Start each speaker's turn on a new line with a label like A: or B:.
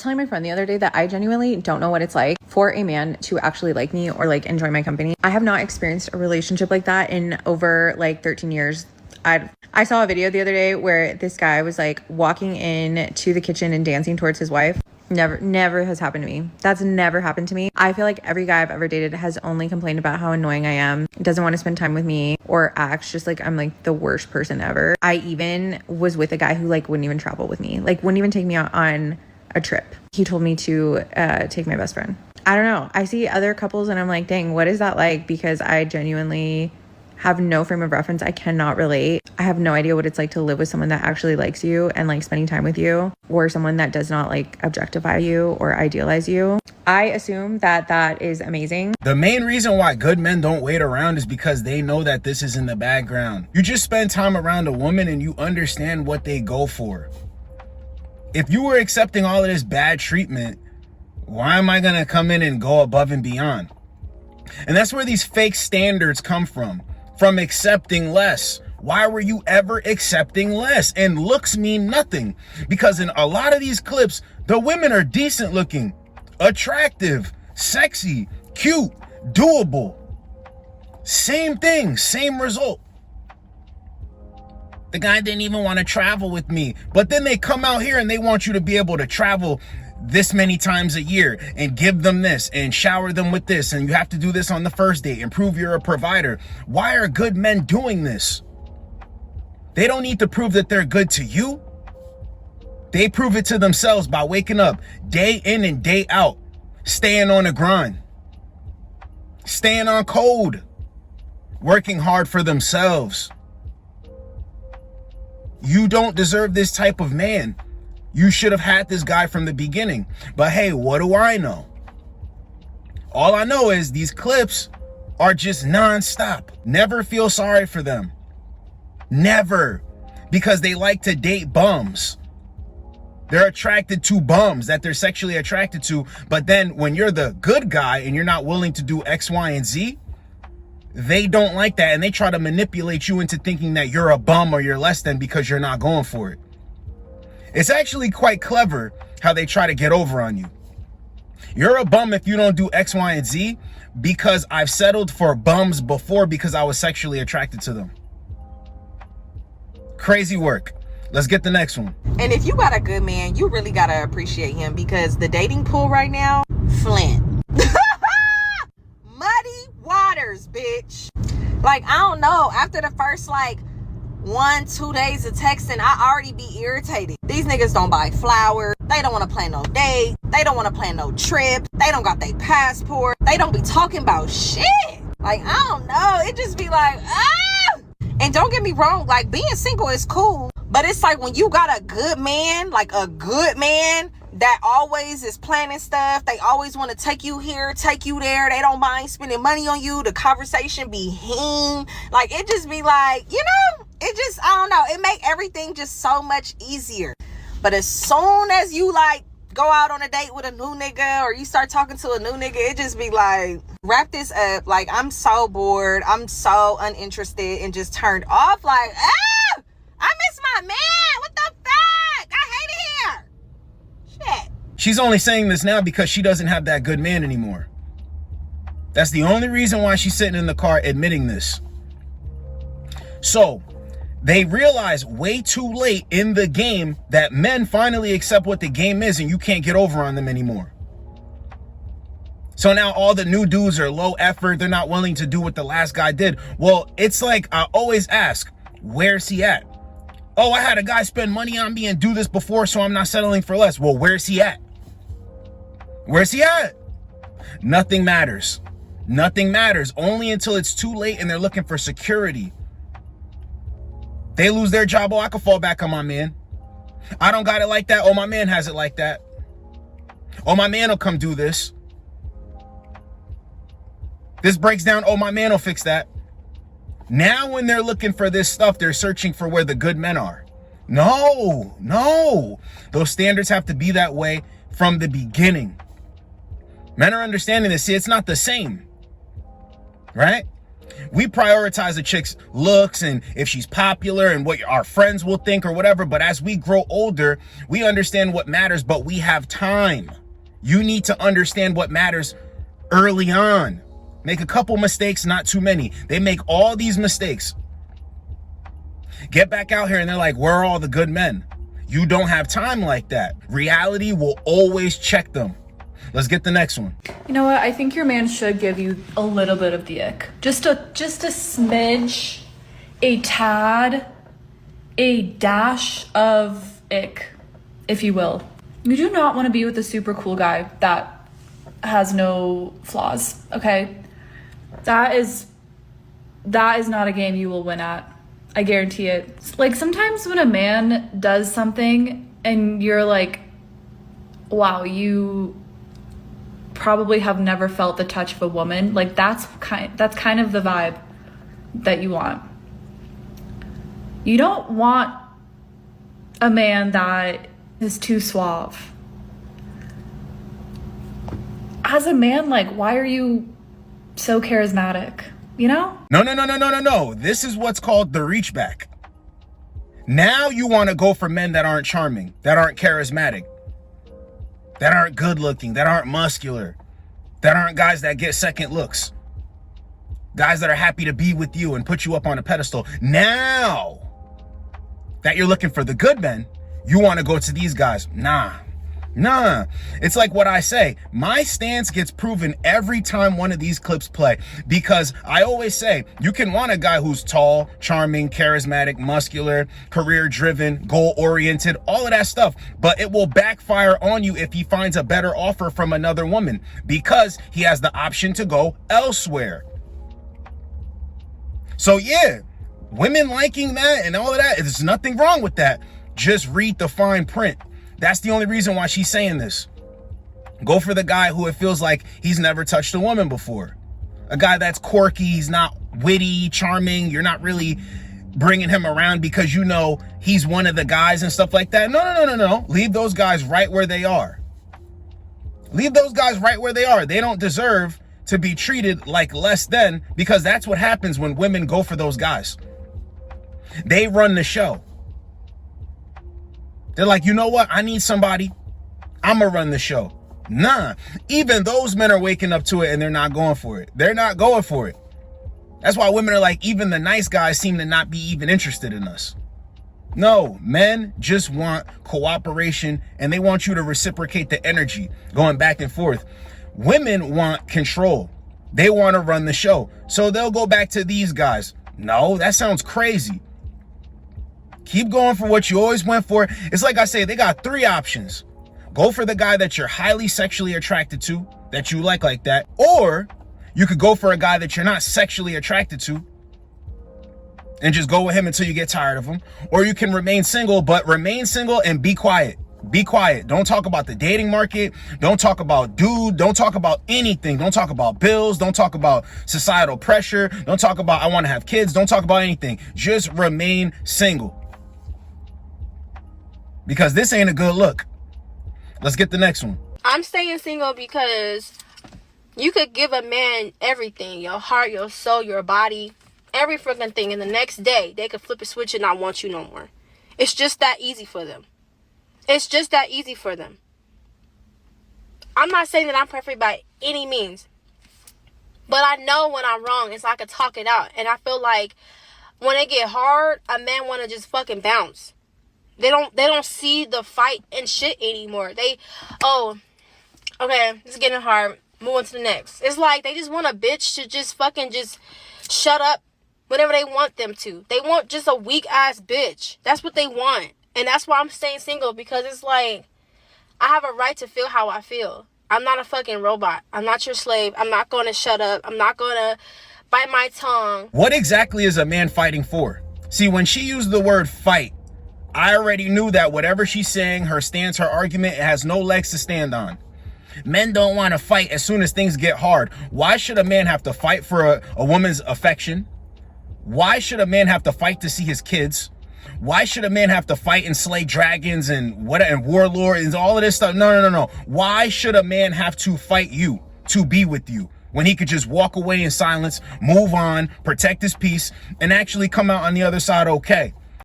A: Telling my friend the other day that I genuinely don't know what it's like for a man to actually like me or like enjoy my company. I have not experienced a relationship like that in over like 13 years. I saw a video the other day where this guy was like walking in to the kitchen and dancing towards his wife. Never has happened to me. That's never happened to me. I feel like every guy I've ever dated has only complained about how annoying I am, doesn't want to spend time with me, or acts just like I'm like the worst person ever. I even was with a guy who like wouldn't even travel with me, like wouldn't even take me out on a trip. He told me to take my best friend. I don't know. I see other couples and I'm like, dang, what is that like? Because I genuinely have no frame of reference. I cannot relate. I have no idea what it's like to live with someone that actually likes you and like spending time with you, or someone that does not like objectify you or idealize you. I assume that that is amazing.
B: The main reason why good men don't wait around is because they know that this is in the background. You just spend time around a woman and you understand what they go for. If you were accepting all of this bad treatment, why am I gonna come in and go above and beyond? And that's where these fake standards come from accepting less. Why were you ever accepting less? And looks mean nothing, because in a lot of these clips, the women are decent looking, attractive, sexy, cute, doable. Same thing, same result. The guy didn't even want to travel with me, but then they come out here and they want you to be able to travel this many times a year and give them this and shower them with this, and you have to do this on the first date and prove you're a provider. Why are good men doing this? They don't need to prove that they're good to you. They prove it to themselves by waking up day in and day out, staying on the grind, staying on code, working hard for themselves. You don't deserve this type of man. You should have had this guy from the beginning. But hey, what do I know? All I know is these clips are just nonstop. Never feel sorry for them. Never. Because they like to date bums. They're attracted to bums that they're sexually attracted to. But then when you're the good guy and you're not willing to do X, Y, and Z, they don't like that. And they try to manipulate you into thinking that you're a bum or you're less than because you're not going for it. It's actually quite clever how they try to get over on you. You're a bum if you don't do X, Y, and Z, because I've settled for bums before because I was sexually attracted to them. Crazy work. Let's get the next one.
C: And if you got a good man, you really got to appreciate him, because the dating pool right now, Flint. Muddy waters, bitch. Like, I don't know. After the first, 1-2 days of texting, I already be irritated. These niggas don't buy flowers. They don't want to plan no date. They don't want to plan no trip. They don't got their passport. They don't be talking about shit. Like, I don't know. It just be like, ah! And don't get me wrong, being single is cool. But it's like when you got a good man, that always is planning stuff. They always want to take you here, take you there. They don't mind spending money on you. The conversation be him. It just be it just, I don't know. It make everything just so much easier. But as soon as you go out on a date with a new nigga, or you start talking to a new nigga, it just be wrap this up. I'm so bored. I'm so uninterested and just turned off. I miss my man. What the fuck? I hate it here. Shit.
B: She's only saying this now because she doesn't have that good man anymore. That's the only reason why she's sitting in the car admitting this. So they realize way too late in the game that men finally accept what the game is and you can't get over on them anymore. So now all the new dudes are low effort. They're not willing to do what the last guy did. Well, it's like I always ask, where's he at? Oh, I had a guy spend money on me and do this before, so I'm not settling for less. Well, where's he at? Where's he at? Nothing matters. Nothing matters only until it's too late and they're looking for security. They lose their job. Oh, I can fall back on my man. I don't got it like that. Oh, my man has it like that. Oh, my man will come do this. This breaks down. Oh, my man will fix that. Now when they're looking for this stuff, they're searching for where the good men are. No. Those standards have to be that way from the beginning. Men are understanding this. See, it's not the same, right? We prioritize a chick's looks and if she's popular and what our friends will think or whatever. But as we grow older, we understand what matters, but we have time. You need to understand what matters early on. Make a couple mistakes, not too many. They make all these mistakes. Get back out here and they're like, where are all the good men? You don't have time like that. Reality will always check them. Let's get the next one.
D: You know what? I think your man should give you a little bit of the ick. Just a smidge, a tad, a dash of ick, if you will. You do not want to be with a super cool guy that has no flaws, okay? That is not a game you will win at. I guarantee it. Like, sometimes when a man does something and you're like, wow, you probably have never felt the touch of a woman, like that's kind of the vibe that you want. You don't want a man that is too suave. As a man, like, why are you so charismatic? You know?
B: No. This is what's called the reach back. Now you want to go for men that aren't charming, that aren't charismatic, that aren't good looking, that aren't muscular, that aren't guys that get second looks, guys that are happy to be with you and put you up on a pedestal. Now that you're looking for the good men, you want to go to these guys. Nah. It's like what I say. My stance gets proven every time one of these clips play, because I always say you can want a guy who's tall, charming, charismatic, muscular, career driven, goal oriented, all of that stuff, but it will backfire on you if he finds a better offer from another woman, because he has the option to go elsewhere. So yeah, women liking that and all of that, there's nothing wrong with that. Just read the fine print. That's the only reason why she's saying this. Go for the guy who it feels like he's never touched a woman before. A guy that's quirky, he's not witty, charming. You're not really bringing him around because you know he's one of the guys and stuff like that. No. Leave those guys right where they are. Leave those guys right where they are. They don't deserve to be treated like less than, because that's what happens when women go for those guys. They run the show. They're like, you know what? I need somebody. I'm going to run the show. Nah. Even those men are waking up to it and they're not going for it. They're not going for it. That's why women are like, even the nice guys seem to not be even interested in us. No, men just want cooperation and they want you to reciprocate the energy going back and forth. Women want control. They want to run the show. So they'll go back to these guys. No, that sounds crazy. Keep going for what you always went for. It's like I say, they got three options. Go for the guy that you're highly sexually attracted to, that you like that. Or you could go for a guy that you're not sexually attracted to and just go with him until you get tired of him. Or you can remain single, but remain single and be quiet. Be quiet. Don't talk about the dating market. Don't talk about dude. Don't talk about anything. Don't talk about bills. Don't talk about societal pressure. Don't talk about I want to have kids. Don't talk about anything. Just remain single. Because this ain't a good look. Let's get the next one.
E: I'm staying single because you could give a man everything, your heart, your soul, your body, every freaking thing, and the next day they could flip a switch and not want you no more. It's just that easy for them. It's just that easy for them. I'm not saying that I'm perfect by any means, but I know when I'm wrong, and so I can talk it out. And I feel like when it get hard, a man want to just fucking bounce. They don't see the fight and shit anymore. Okay, it's getting hard. Move on to the next. It's like they just want a bitch to just fucking just shut up whenever they want them to. They want just a weak ass bitch. That's what they want. And that's why I'm staying single, because it's like I have a right to feel how I feel. I'm not a fucking robot. I'm not your slave. I'm not going to shut up. I'm not going to bite my tongue.
B: What exactly is a man fighting for? See, when she used the word fight, I already knew that whatever she's saying, her stance, her argument, it has no legs to stand on. Men don't want to fight as soon as things get hard. Why should a man have to fight for a woman's affection? Why should a man have to fight to see his kids? Why should a man have to fight and slay dragons and warlords and all of this stuff? No. Why should a man have to fight you to be with you? when he could just walk away in silence, move on, protect his peace, and actually come out on the other side okay.